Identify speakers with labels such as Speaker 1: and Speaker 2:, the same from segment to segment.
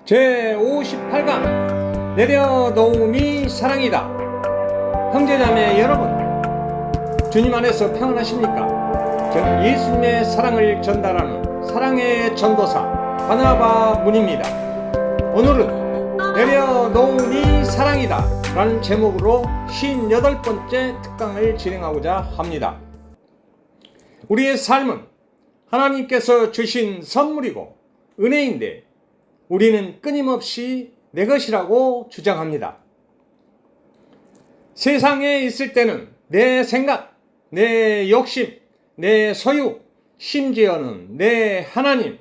Speaker 1: 제58강 내려놓음이 사랑이다. 형제자매 여러분, 주님 안에서 평안하십니까? 저는 예수님의 사랑을 전달하는 사랑의 전도사 바나바 문입니다. 오늘은 내려놓음이 사랑이다 라는 제목으로 58번째 특강을 진행하고자 합니다. 우리의 삶은 하나님께서 주신 선물이고 은혜인데 우리는 끊임없이 내 것이라고 주장합니다. 세상에 있을 때는 내 생각, 내 욕심, 내 소유, 심지어는 내 하나님,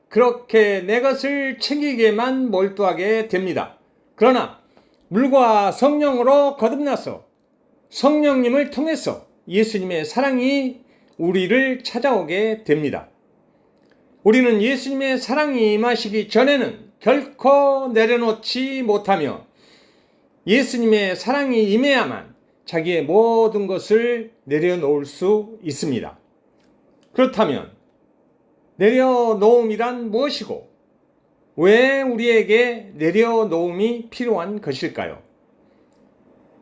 Speaker 1: 그렇게 내 것을 챙기기에만 몰두하게 됩니다. 그러나 물과 성령으로 거듭나서 성령님을 통해서 예수님의 사랑이 우리를 찾아오게 됩니다. 우리는 예수님의 사랑이 임하시기 전에는 결코 내려놓지 못하며 예수님의 사랑이 임해야만 자기의 모든 것을 내려놓을 수 있습니다. 그렇다면 내려놓음이란 무엇이고 왜 우리에게 내려놓음이 필요한 것일까요?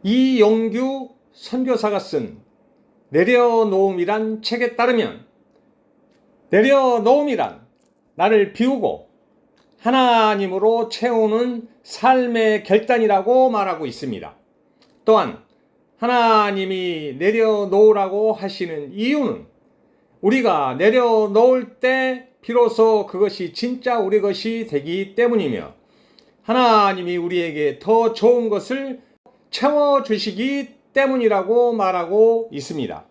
Speaker 1: 이용규 선교사가 쓴 내려놓음이란 책에 따르면 내려놓음이란 나를 비우고 하나님으로 채우는 삶의 결단이라고 말하고 있습니다. 또한 하나님이 내려놓으라고 하시는 이유는 우리가 내려놓을 때 비로소 그것이 진짜 우리 것이 되기 때문이며 하나님이 우리에게 더 좋은 것을 채워주시기 때문이라고 말하고 있습니다.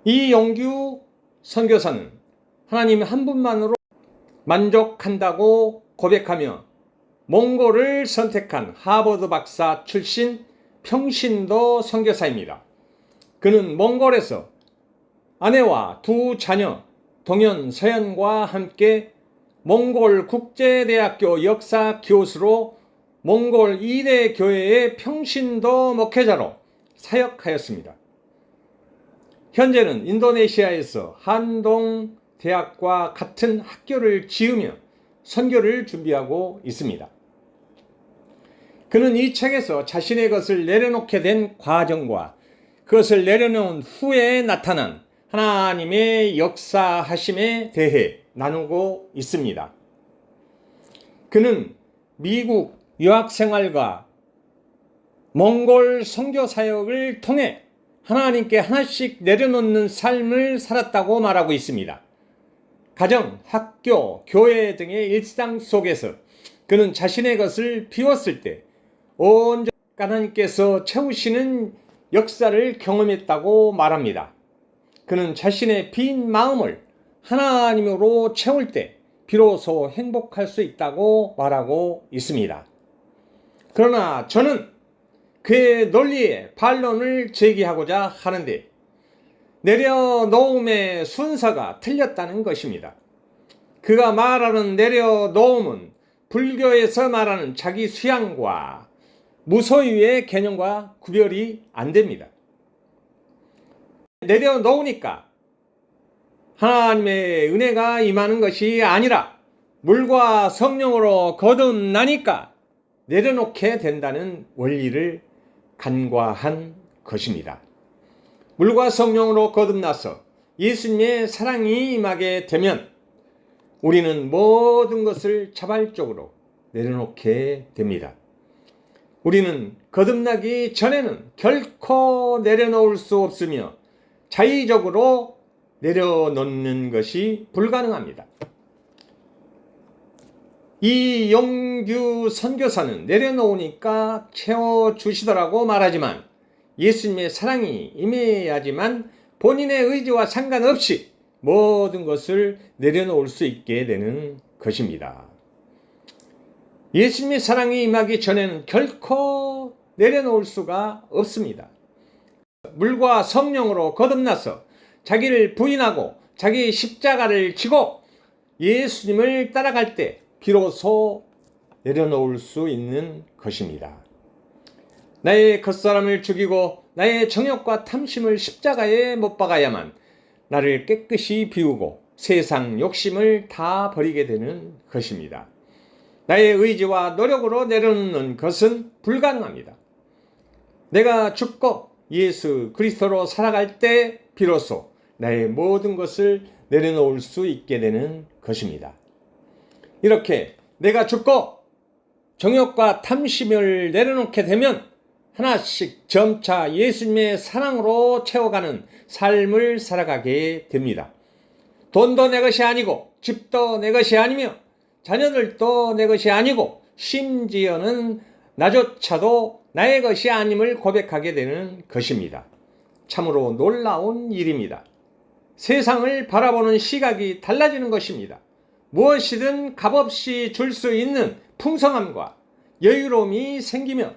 Speaker 1: 이용규 선교사는 하나님 한 분만으로 만족한다고 고백하며 몽골을 선택한 하버드 박사 출신 평신도 선교사입니다. 그는 몽골에서 아내와 두 자녀 동현, 서현과 함께 몽골 국제대학교 역사 교수로 몽골 2대 교회의 평신도 목회자로 사역하였습니다. 현재는 인도네시아에서 한동 대학과 같은 학교를 지으며 선교를 준비하고 있습니다. 그는 이 책에서 자신의 것을 내려놓게 된 과정과 그것을 내려놓은 후에 나타난 하나님의 역사하심에 대해 나누고 있습니다. 그는 미국 유학생활과 몽골 선교 사역을 통해 하나님께 하나씩 내려놓는 삶을 살았다고 말하고 있습니다. 가정, 학교, 교회 등의 일상 속에서 그는 자신의 것을 비웠을 때 온전히 하나님께서 채우시는 역사를 경험했다고 말합니다. 그는 자신의 빈 마음을 하나님으로 채울 때 비로소 행복할 수 있다고 말하고 있습니다. 그러나 저는 그의 논리에 반론을 제기하고자 하는데 내려놓음의 순서가 틀렸다는 것입니다. 그가 말하는 내려놓음은 불교에서 말하는 자기 수양과 무소유의 개념과 구별이 안 됩니다. 내려놓으니까 하나님의 은혜가 임하는 것이 아니라 물과 성령으로 거듭나니까 내려놓게 된다는 원리를 간과한 것입니다. 물과 성령으로 거듭나서 예수님의 사랑이 임하게 되면 우리는 모든 것을 자발적으로 내려놓게 됩니다. 우리는 거듭나기 전에는 결코 내려놓을 수 없으며 자의적으로 내려놓는 것이 불가능합니다. 이용규 선교사는 내려놓으니까 채워주시더라고 말하지만 예수님의 사랑이 임해야지만 본인의 의지와 상관없이 모든 것을 내려놓을 수 있게 되는 것입니다. 예수님의 사랑이 임하기 전에는 결코 내려놓을 수가 없습니다. 물과 성령으로 거듭나서 자기를 부인하고 자기 십자가를 지고 예수님을 따라갈 때 비로소 내려놓을 수 있는 것입니다. 나의 겉사람을 죽이고 나의 정욕과 탐심을 십자가에 못 박아야만 나를 깨끗이 비우고 세상 욕심을 다 버리게 되는 것입니다. 나의 의지와 노력으로 내려놓는 것은 불가능합니다. 내가 죽고 예수 그리스도로 살아갈 때 비로소 나의 모든 것을 내려놓을 수 있게 되는 것입니다. 이렇게 내가 죽고 정욕과 탐심을 내려놓게 되면 하나씩 점차 예수님의 사랑으로 채워가는 삶을 살아가게 됩니다. 돈도 내 것이 아니고 집도 내 것이 아니며 자녀들도 내 것이 아니고 심지어는 나조차도 나의 것이 아님을 고백하게 되는 것입니다. 참으로 놀라운 일입니다. 세상을 바라보는 시각이 달라지는 것입니다. 무엇이든 값없이 줄 수 있는 풍성함과 여유로움이 생기며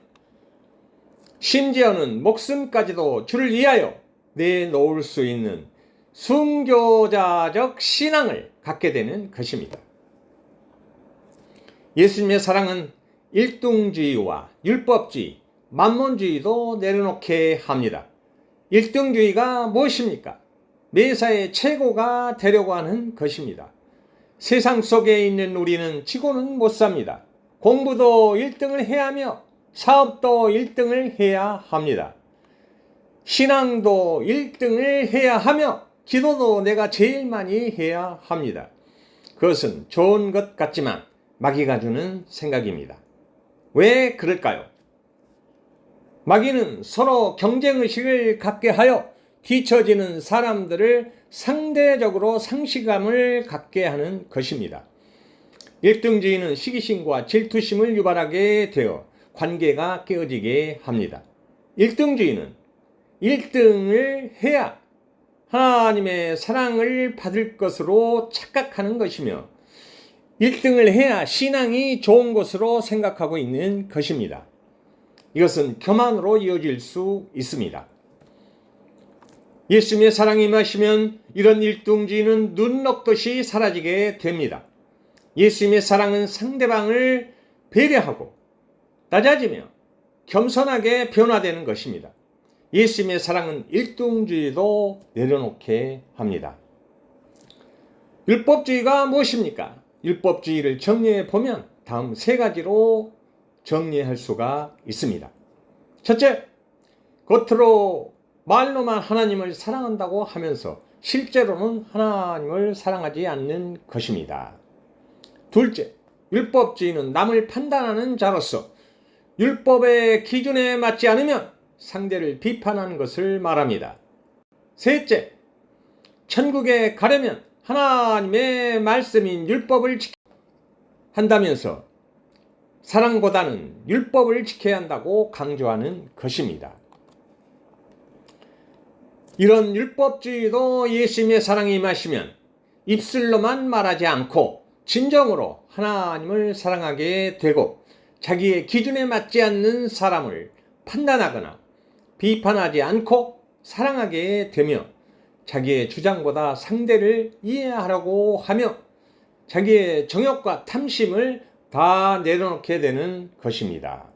Speaker 1: 심지어는 목숨까지도 주를 위하여 내놓을 수 있는 순교자적 신앙을 갖게 되는 것입니다. 예수님의 사랑은 일등주의와 율법주의, 만몬주의도 내려놓게 합니다. 일등주의가 무엇입니까? 매사에 최고가 되려고 하는 것입니다. 세상 속에 있는 우리는 지고는 못 삽니다. 공부도 1등을 해야 하며 사업도 1등을 해야 합니다. 신앙도 1등을 해야 하며 기도도 내가 제일 많이 해야 합니다. 그것은 좋은 것 같지만 마귀가 주는 생각입니다. 왜 그럴까요? 마귀는 서로 경쟁의식을 갖게 하여 뒤처지는 사람들을 상대적으로 상실감을 갖게 하는 것입니다. 1등주의는 시기심과 질투심을 유발하게 되어 관계가 깨어지게 합니다. 1등주의는 1등을 해야 하나님의 사랑을 받을 것으로 착각하는 것이며 1등을 해야 신앙이 좋은 것으로 생각하고 있는 것입니다. 이것은 교만으로 이어질 수 있습니다. 예수님의 사랑이 임하시면 이런 1등주의는 눈 녹듯이 사라지게 됩니다. 예수님의 사랑은 상대방을 배려하고 낮아지며 겸손하게 변화되는 것입니다. 예수님의 사랑은 1등주의도 내려놓게 합니다. 율법주의가 무엇입니까? 율법주의를 정리해 보면 다음 세 가지로 정리할 수가 있습니다. 첫째, 겉으로 말로만 하나님을 사랑한다고 하면서 실제로는 하나님을 사랑하지 않는 것입니다. 둘째, 율법주의는 남을 판단하는 자로서 율법의 기준에 맞지 않으면 상대를 비판하는 것을 말합니다. 셋째, 천국에 가려면 하나님의 말씀인 율법을 지켜야 한다면서 사랑보다는 율법을 지켜야 한다고 강조하는 것입니다. 이런 율법주의도 예수님의 사랑이 임하시면 입술로만 말하지 않고 진정으로 하나님을 사랑하게 되고 자기의 기준에 맞지 않는 사람을 판단하거나 비판하지 않고 사랑하게 되며 자기의 주장보다 상대를 이해하려고 하며 자기의 정욕과 탐심을 다 내려놓게 되는 것입니다.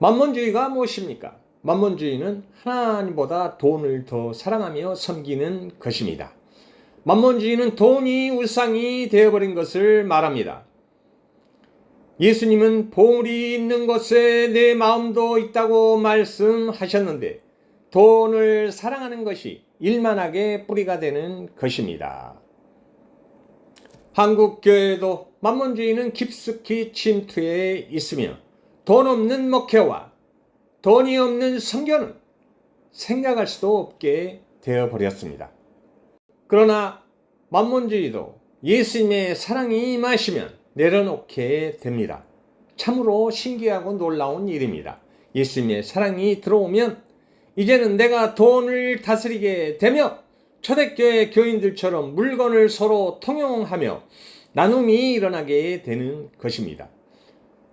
Speaker 1: 만몬주의가 무엇입니까? 만몬주의는 하나님보다 돈을 더 사랑하며 섬기는 것입니다. 만몬주의는 돈이 우상이 되어버린 것을 말합니다. 예수님은 보물이 있는 곳에 내 마음도 있다고 말씀하셨는데 돈을 사랑하는 것이 일만하게 뿌리가 되는 것입니다. 한국 교회도 만몬주의는 깊숙이 침투해 있으며 돈 없는 목회와 돈이 없는 선교는 생각할 수도 없게 되어버렸습니다. 그러나 만몬주의도 예수님의 사랑이 임하시면 내려놓게 됩니다. 참으로 신기하고 놀라운 일입니다. 예수님의 사랑이 들어오면 이제는 내가 돈을 다스리게 되며 초대교회 교인들처럼 물건을 서로 통용하며 나눔이 일어나게 되는 것입니다.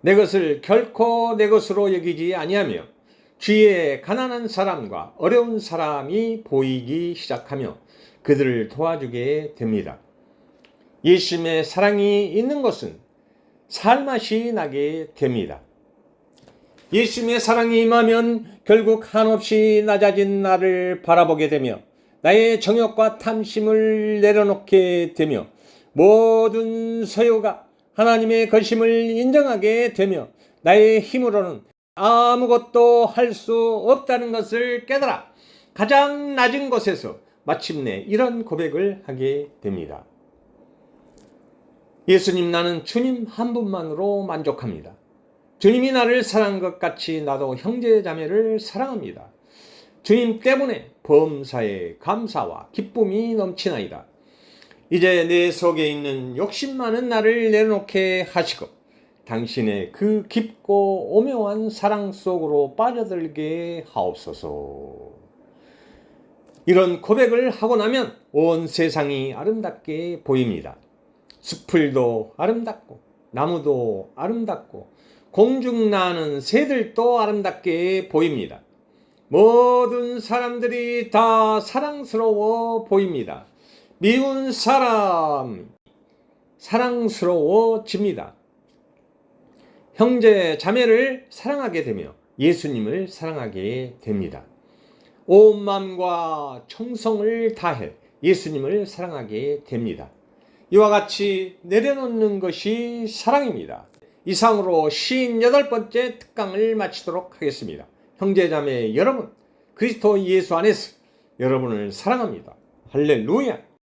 Speaker 1: 내 것을 결코 내 것으로 여기지 아니하며 주위에 가난한 사람과 어려운 사람이 보이기 시작하며 그들을 도와주게 됩니다. 예수님의 사랑이 있는 것은 살맛이 나게 됩니다. 예수님의 사랑이 임하면 결국 한없이 낮아진 나를 바라보게 되며 나의 정욕과 탐심을 내려놓게 되며 모든 소유가 하나님의 것임을 인정하게 되며 나의 힘으로는 아무것도 할 수 없다는 것을 깨달아 가장 낮은 곳에서 마침내 이런 고백을 하게 됩니다. 예수님, 나는 주님 한 분만으로 만족합니다. 주님이 나를 사랑한 것 같이 나도 형제 자매를 사랑합니다. 주님 때문에 범사에 감사와 기쁨이 넘치나이다. 이제 내 속에 있는 욕심 많은 나를 내려놓게 하시고 당신의 그 깊고 오묘한 사랑 속으로 빠져들게 하옵소서. 이런 고백을 하고 나면 온 세상이 아름답게 보입니다. 숲풀도 아름답고 나무도 아름답고 공중 나는 새들도 아름답게 보입니다. 모든 사람들이 다 사랑스러워 보입니다. 미운 사람 사랑스러워집니다. 형제 자매를 사랑하게 되며 예수님을 사랑하게 됩니다. 온 마음과 청성을 다해 예수님을 사랑하게 됩니다. 이와 같이 내려놓는 것이 사랑입니다. 이상으로 58번째 특강을 마치도록 하겠습니다. 형제자매 여러분, 그리스도 예수 안에서 여러분을 사랑합니다. 할렐루야.